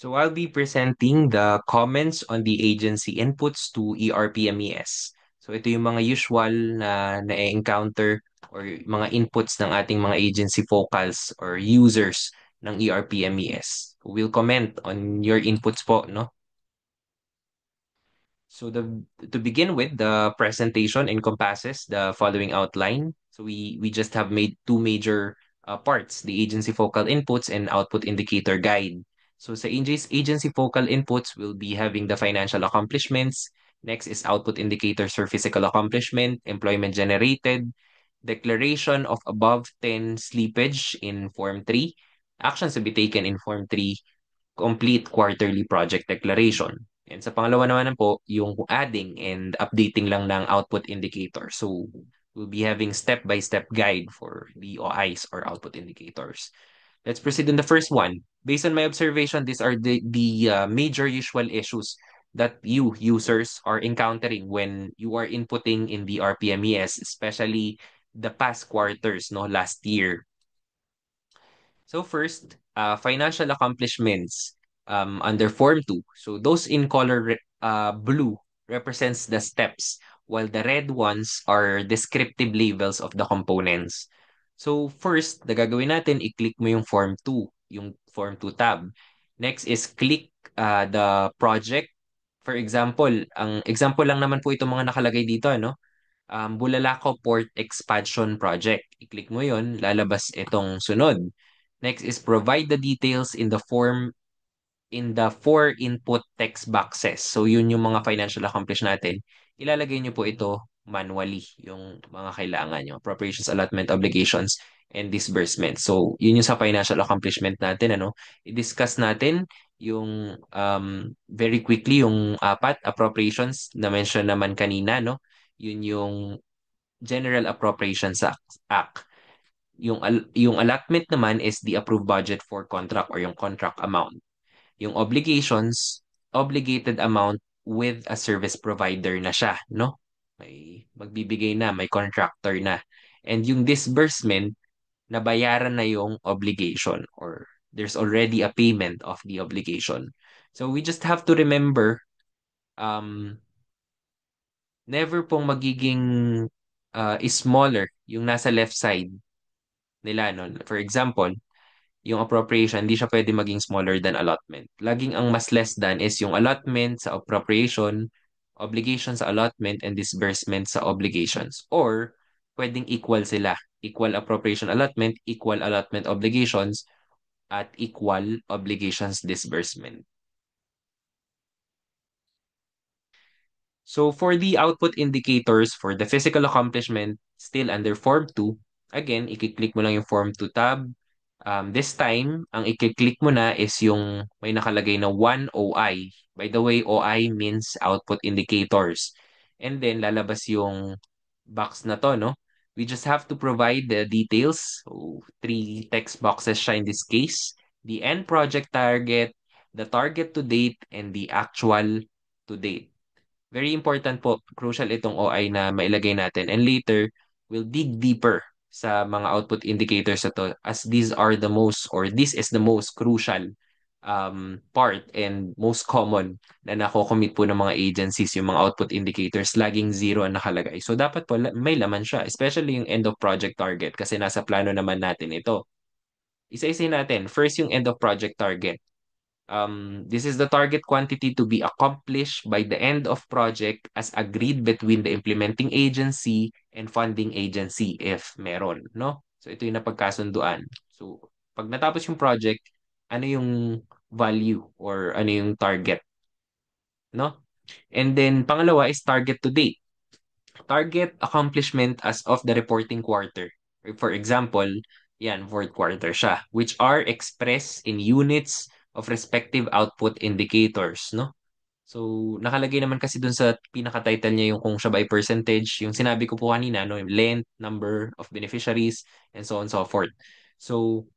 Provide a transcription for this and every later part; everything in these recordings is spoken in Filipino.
So I'll be presenting the comments on the agency inputs to ERP-MES. So ito yung mga usual na na-encounter or mga inputs ng ating mga agency focals or users ng ERP-MES. We'll comment on your inputs po, no? So to begin with, the presentation encompasses the following outline. So we just have made two major parts, the agency focal inputs and output indicator guide. So sa agency focal inputs, we'll be having the financial accomplishments. Next is output indicators for physical accomplishment, employment generated, declaration of above 10 slippage in Form 3, actions to be taken in Form 3, complete quarterly project declaration. And sa pangalawa naman po, yung adding and updating lang ng output indicator. So, we'll be having step-by-step guide for the OIs or output indicators. Let's proceed on the first one. Based on my observation, these are the major usual issues that you users are encountering when you are inputting in the RPMES, especially the past quarters, no, last year. So first, financial accomplishments under Form 2. So those in color blue represents the steps, while the red ones are descriptive labels of the components. So first, the gagawin natin, i-click mo yung Form 2, yung Form 2 tab. Next is click the project. For example, ang example lang naman po itong mga nakalagay dito, no? Bulalakaw Port Expansion Project. I-click mo yon, lalabas itong sunod. Next is provide the details in the four input text boxes. So yun yung mga financial accomplish natin. Ilalagay nyo po ito manually, yung mga kailangan nyo. Appropriations, allotment, obligations, and disbursement. So yun yung sa financial accomplishment natin. Ano? I-discuss natin yung very quickly yung apat appropriations na mention naman kanina. No? Yun yung General Appropriations Act. Yung allotment naman is the approved budget for contract or yung contract amount. Yung obligations, obligated amount with a service provider na siya, no? May magbibigay na, may contractor na. And yung disbursement, nabayaran na yung obligation or there's already a payment of the obligation. So we just have to remember, um, never pong magiging smaller yung nasa left side nila. No? For example, yung appropriation, hindi siya pwede maging smaller than allotment. Laging ang mas less than is yung allotment sa appropriation, obligation sa allotment, and disbursement sa obligations. Or, pwedeng equal sila. Equal appropriation allotment, equal allotment obligations, at equal obligations disbursement. So for the output indicators for the physical accomplishment, still under Form 2, again, i-click mo lang yung Form 2 tab. This time, ang i-click mo na is yung may nakalagay na 1 OI. By the way, OI means output indicators. And then, lalabas yung box na to, no? We just have to provide the details. So, three text boxes siya in this case. The end project target, the target to date, and the actual to date. Very important po, crucial itong OI na mailagay natin. And later, we'll dig deeper sa mga output indicators na to as these are the most or this is the most crucial part and most common na nako-commit po ng mga agencies, yung mga output indicators, laging zero ang nakalagay. So dapat po may laman siya, especially yung end of project target kasi nasa plano naman natin ito. Isa-isa natin. First, yung end of project target. This is the target quantity to be accomplished by the end of project as agreed between the implementing agency and funding agency if meron, no? So ito yung napagkasunduan. So pag natapos yung project, ano yung value or ano yung target, no? And then pangalawa is target to date. Target accomplishment as of the reporting quarter. For example, yan, fourth quarter siya, which are expressed in units of respective output indicators, no? So, nakalagay naman kasi dun sa pinaka-title niya yung kung siya by percentage, yung sinabi ko po kanina, no? Yung length, number of beneficiaries, and so on and so forth. So,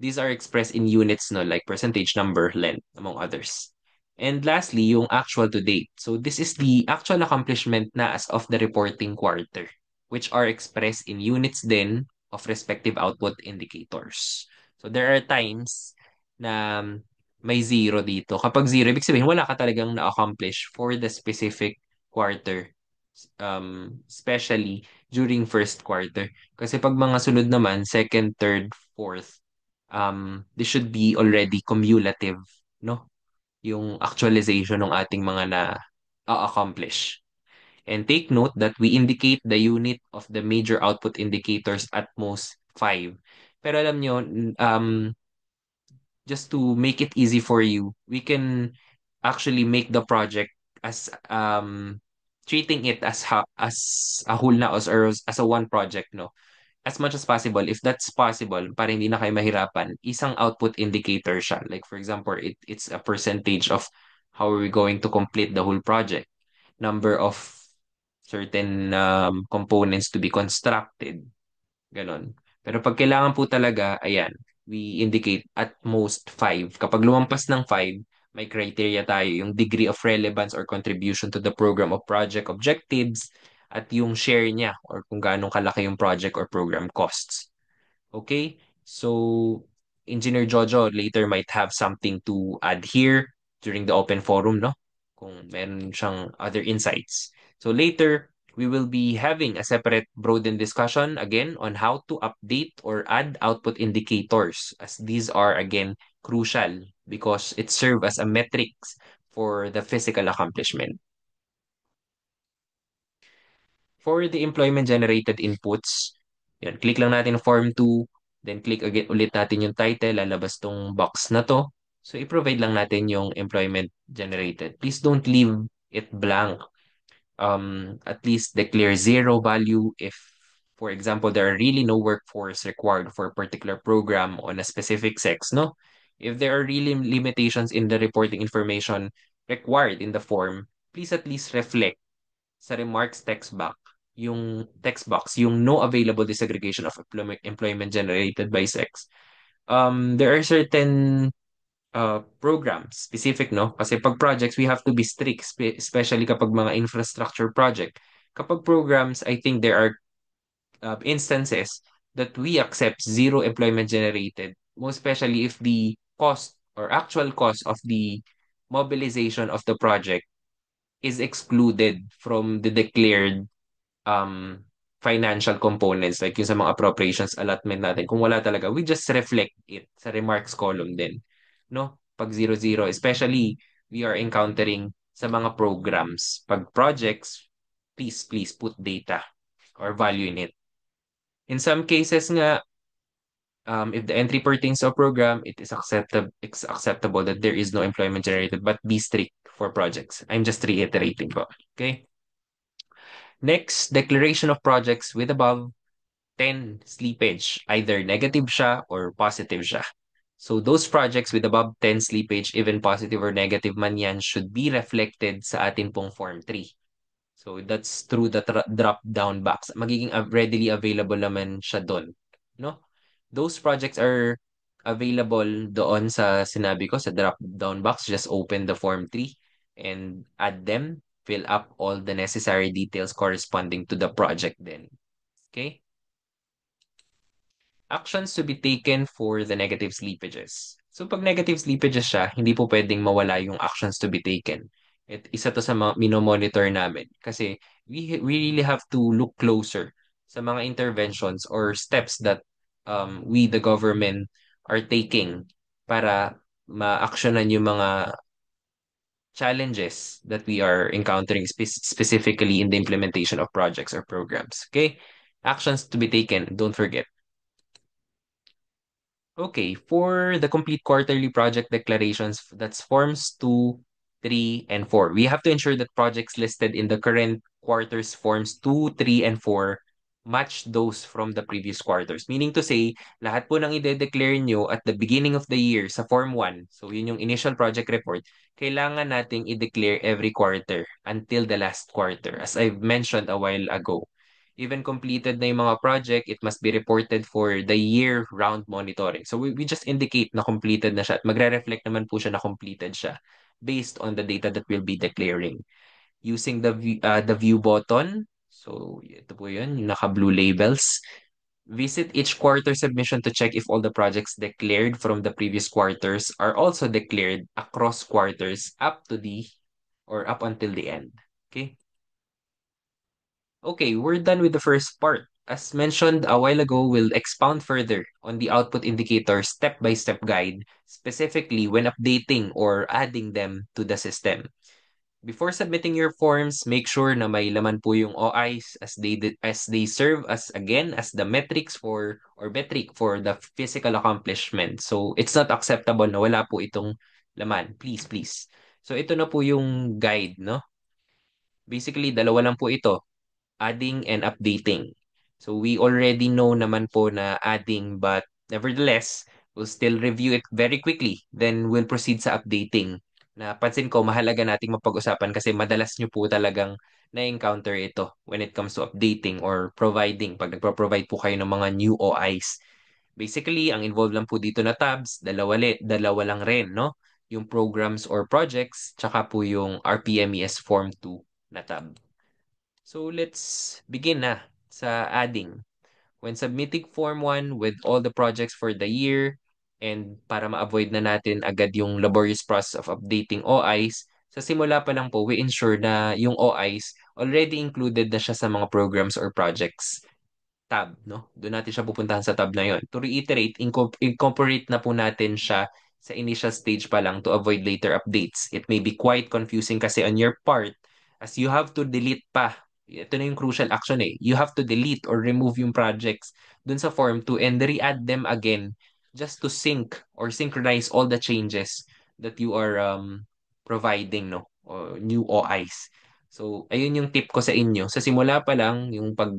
these are expressed in units, no? Like percentage, number, length, among others. And lastly, yung actual to date. So this is the actual accomplishment na as of the reporting quarter, which are expressed in units then of respective output indicators. So there are times na may zero dito. Kapag zero, ibig sabihin wala ka talagang na-accomplish for the specific quarter. Especially during first quarter. Kasi pag mga sunod naman, second, third, fourth, this should be already cumulative, no? Yung actualization ng ating mga na-accomplish. And take note that we indicate the unit of the major output indicators at most 5. Pero alam nyo, just to make it easy for you, we can actually make the project as treating it as a whole na or as a one project, no? As much as possible, if that's possible, para hindi na kayo mahirapan, isang output indicator siya. Like for example, it's a percentage of how are we going to complete the whole project, number of certain components to be constructed, ganon. Pero pag kailangan po talaga, ayan, we indicate at most 5. Kapag lumampas ng 5, may criteria tayo, yung degree of relevance or contribution to the program of project objectives at yung share niya or kung gaano kalaki yung project or program costs. Okay? So, Engineer Jojo later might have something to add here during the open forum, no? Kung meron siyang other insights. So later, we will be having a separate broadened discussion again on how to update or add output indicators, as these are again crucial because it serves as a metrics for the physical accomplishment. For the employment generated inputs, yan, click lang natin form 2, then click again ulit natin yung title, lalabas tong box na to. So i-provide lang natin yung employment generated. Please don't leave it blank. At least declare zero value if, for example, there are really no workforce required for a particular program on a specific sex, no? If there are really limitations in the reporting information required in the form, please at least reflect sa remarks text box, yung no available disaggregation of employment generated by sex. There are certain programs specific, no? Kasi pag projects, we have to be strict, especially kapag mga infrastructure project. Kapag programs, I think there are instances that we accept zero employment generated, most especially if the cost or actual cost of the mobilization of the project is excluded from the declared um financial components like yung sa mga appropriations allotment natin. Kung wala talaga, we just reflect it sa remarks column din. No? Pag 00, especially we are encountering sa mga programs. Pag projects, please put data or value in it. In some cases nga, if the entry pertains to a program, it's acceptable that there is no employment generated, but be strict for projects. I'm just reiterating po. Okay? Next, declaration of projects with above 10 slippage, either negative siya or positive siya. So those projects with above 10 slippage, even positive or negative man yan, should be reflected sa atin pong Form 3. So that's through the drop-down box. Magiging readily available naman siya doon. No? Those projects are available doon sa sinabi ko, sa drop-down box. Just open the Form 3 and add them. Fill up all the necessary details corresponding to the project then. Okay? Actions to be taken for the negative slippages. So pag negative slippages siya, hindi po pwedeng mawala yung actions to be taken. Isa to sa mga minomonitor namin kasi we really have to look closer sa mga interventions or steps that we, the government, are taking para ma-actionan yung mga challenges that we are encountering specifically in the implementation of projects or programs. Okay? Actions to be taken, don't forget. Okay, for the complete quarterly project declarations, that's forms 2, 3, and 4. We have to ensure that projects listed in the current quarter's forms 2, 3, and 4 match those from the previous quarters. Meaning to say, lahat po ng ide-declare nyo at the beginning of the year sa Form 1, so yun yung initial project report, kailangan nating i-declare every quarter until the last quarter, as I've mentioned a while ago. Even completed na yung mga project, it must be reported for the year-round monitoring. So we just indicate na completed na siya at magre-reflect naman po siya na completed siya based on the data that we'll be declaring. Using the view button, so ito po yun, yung naka-blue labels. Visit each quarter submission to check if all the projects declared from the previous quarters are also declared across quarters up to the or up until the end. Okay? Okay, we're done with the first part. As mentioned a while ago, we'll expound further on the output indicator step-by-step guide, specifically when updating or adding them to the system. Before submitting your forms, make sure na may laman po yung OIs as they serve as again as the metrics for or metric for the physical accomplishment. So it's not acceptable na wala po itong laman. Please, please. So ito na po yung guide, no? Basically, dalawa lang po ito, adding and updating. So we already know naman po na adding, but nevertheless, we'll still review it very quickly. Then we'll proceed sa updating. Napansin ko, mahalaga nating mapag-usapan kasi madalas nyo po talagang na-encounter ito when it comes to updating or providing. Pag nagpo-provide po kayo ng mga new OIs. Basically, ang involved lang po dito na tabs, dalawa lang rin, no? Yung programs or projects, tsaka po yung RPMES Form 2 na tab. So let's begin na sa adding. When submitting Form 1 with all the projects for the year and para ma-avoid na natin agad yung laborious process of updating OIs, sa simula pa lang po, we ensure na yung OIs already included na siya sa mga programs or projects tab, no? Doon natin siya pupuntahan sa tab na yon. To reiterate, incorporate na po natin siya sa initial stage pa lang to avoid later updates. It may be quite confusing kasi on your part, as you have to delete pa. Ito na yung crucial action eh. You have to delete or remove yung projects dun sa form 2 and re-add them again just to sync or synchronize all the changes that you are providing, no? O new OIs. So, ayun yung tip ko sa inyo. Sa simula pa lang, yung pag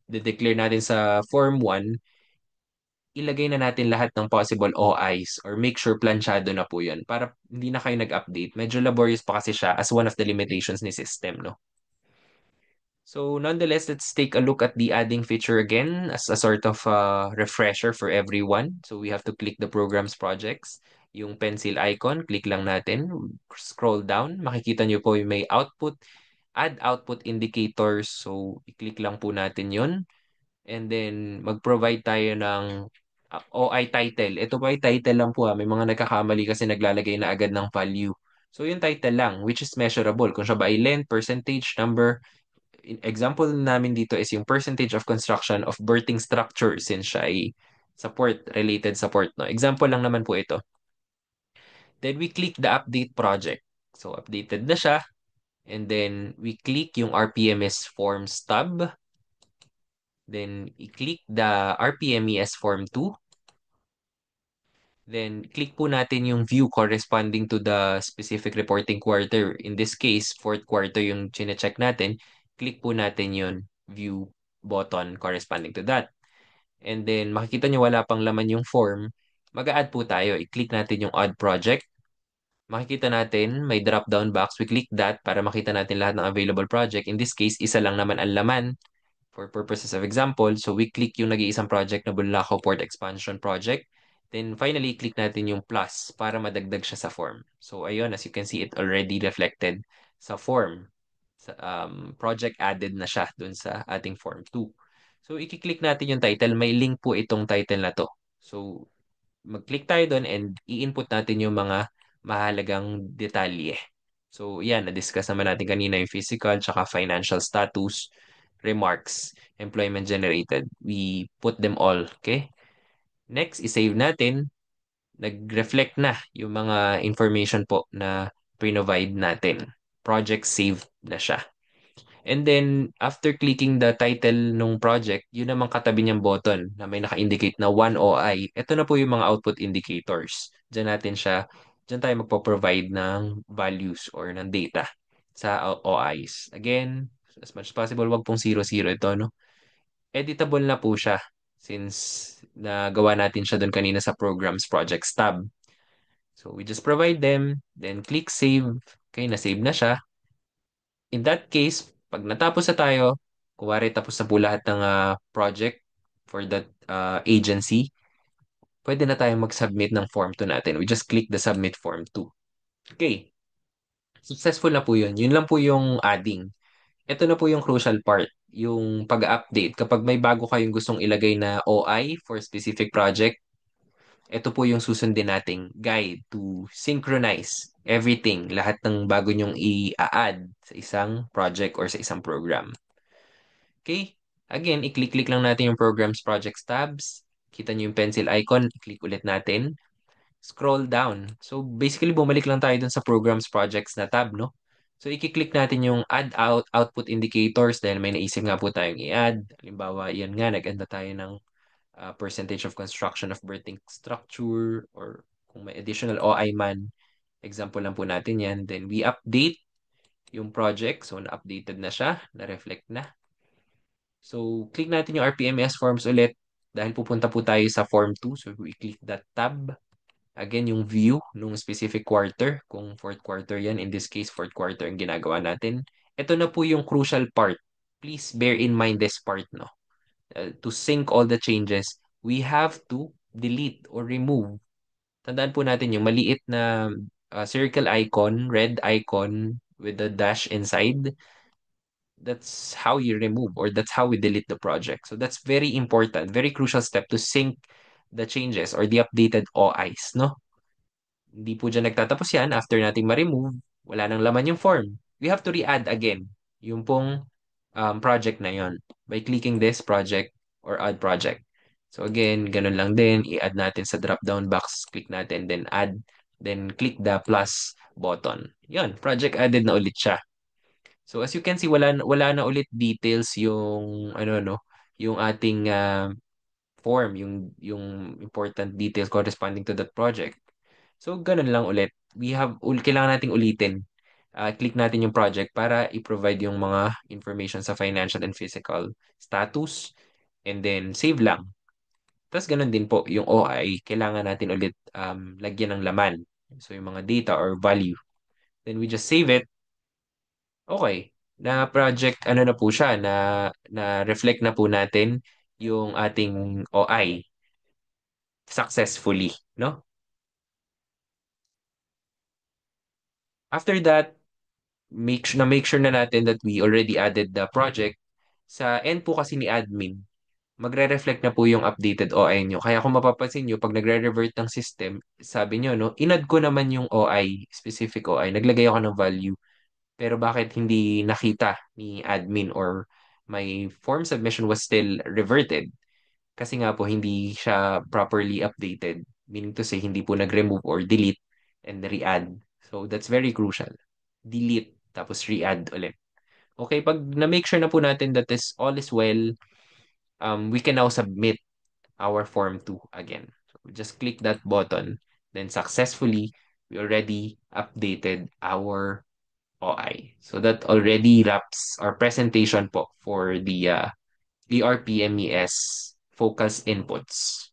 de-declare natin sa Form 1, ilagay na natin lahat ng possible OIs or make sure planchado na po yun para hindi na kayo nag-update. Medyo laborious pa kasi siya as one of the limitations ni system, no? So nonetheless, let's take a look at the adding feature again as a sort of refresher for everyone. So we have to click the programs projects. Yung pencil icon, click lang natin. Scroll down, makikita nyo po yung may output, add output indicators. So i-click lang po natin yun. And then mag-provide tayo ng OI title. Ito po ay title lang po ha. May mga nagkakamali kasi naglalagay na agad ng value. So yung title lang, which is measurable. Kung siya ba ay length, percentage, number. Example namin dito is yung percentage of construction of berthing structure since siya ay related support. No? Example lang naman po ito. Then we click the update project. So updated na siya. And then we click yung RPMS forms tab. Then i-click the RPMES form 2. Then click po natin yung view corresponding to the specific reporting quarter. In this case, fourth quarter yung chine-check natin. Click po natin yung view button corresponding to that. And then makikita nyo wala pang laman yung form. Mag-a-add po tayo. I-click natin yung add project. Makikita natin may drop-down box. We click that para makita natin lahat ng available project. In this case, isa lang naman ang laman for purposes of example. So we click yung nag-iisang project na Bulacau Port Expansion Project. Then finally, click natin yung plus para madagdag siya sa form. So ayun, as you can see, it already reflected sa form. Project added na siya dun sa ating form 2. So i-click natin yung title. May link po itong title na to. So mag-click tayo doon and i-input natin yung mga mahalagang detalye. So yan, na-discuss naman natin kanina yung physical tsaka financial status, remarks, employment generated. We put them all, okay? Next, i-save natin. Nag-reflect na yung mga information po na provide natin. Project saved na siya. And then, after clicking the title nung project, yun naman katabi niyang button na may naka-indicate na 1 OI. Ito na po yung mga output indicators. Diyan tayo magpo-provide ng values or ng data sa OIs. Again, as much as possible, wag pong 00 ito, no? Editable na po siya since nagawa natin siya doon kanina sa Programs Projects tab. So, we just provide them, then click Save. Okay, na-save na siya. In that case, pag natapos na tayo, kuwari tapos na po lahat ng project for that agency, pwede na tayong mag-submit ng form 2 natin. We just click the Submit Form 2. Okay, successful na po yun. Yun lang po yung adding. Ito na po yung crucial part. yung pag-update. Kapag may bago kayong gustong ilagay na OI for specific project, ito po yung susundin nating guide to synchronize everything, lahat ng bago nyong i-add sa isang project or sa isang program. Okay? Again, i-click-click lang natin yung Programs Projects tabs. Kita nyo yung pencil icon, i-click ulit natin. Scroll down. So basically, bumalik lang tayo dun sa Programs Projects na tab, no? So i-click natin yung Add Output Indicators dahil may naisip nga po tayong i-add. Halimbawa, yan nga, nag-anda tayo ng percentage of construction of berthing structure or kung may additional OI man. Example lang po natin yan. Then we update yung project. So na-updated na siya, na-reflect na. So, click natin yung RPMS forms ulit dahil pupunta po tayo sa form 2. So, we click that tab. Again, yung view nung specific quarter. Kung fourth quarter yan, in this case, fourth quarter ang ginagawa natin. Ito na po yung crucial part. Please bear in mind this part, no? To sync all the changes, we have to delete or remove. Tandaan po natin yung maliit na circle icon, red icon with the dash inside. That's how you remove or that's how we delete the project. So that's very important, very crucial step to sync the changes or the updated OIs, no? Hindi po dyan nagtatapos yan. After nating ma-remove, wala nang laman yung form. We have to re-add again yung pong project na yon by clicking this project or add project. So again, ganun lang din. I-add natin sa drop-down box. Click natin, then add. Then click the plus button. Yon, project added na ulit siya. So as you can see, wala na ulit details yung ano no, yung ating form, yung important details corresponding to that project. So ganun lang ulit. Kailangan nating ulitin. Click natin yung project para i-provide yung mga information sa financial and physical status and then save lang. Tapos ganun din po yung OI, kailangan natin ulit lagyan ng laman. So yung mga data or value. Then we just save it. Okay. Na project, ano na po siya, na reflect na po natin yung ating OI successfully, no? After that, make sure na natin that we already added the project. Sa end po kasi ni admin, magre-reflect na po yung updated OI nyo. Kaya kung mapapansin nyo, pag nagre-revert ng system, sabi nyo, no, inad ko naman yung OI, specific OI, naglagay ako ng value. Pero bakit hindi nakita ni admin or my form submission was still reverted? Kasi nga po hindi siya properly updated. Meaning to say, hindi po nag-remove or delete and re-add. So that's very crucial. Delete, tapos re-add ulit. Okay, pag na-make sure na po natin that all is well, we can now submit our form 2 again. So just click that button. Then successfully, we already updated our OI. So that already wraps our presentation po for the ERPMES focus inputs.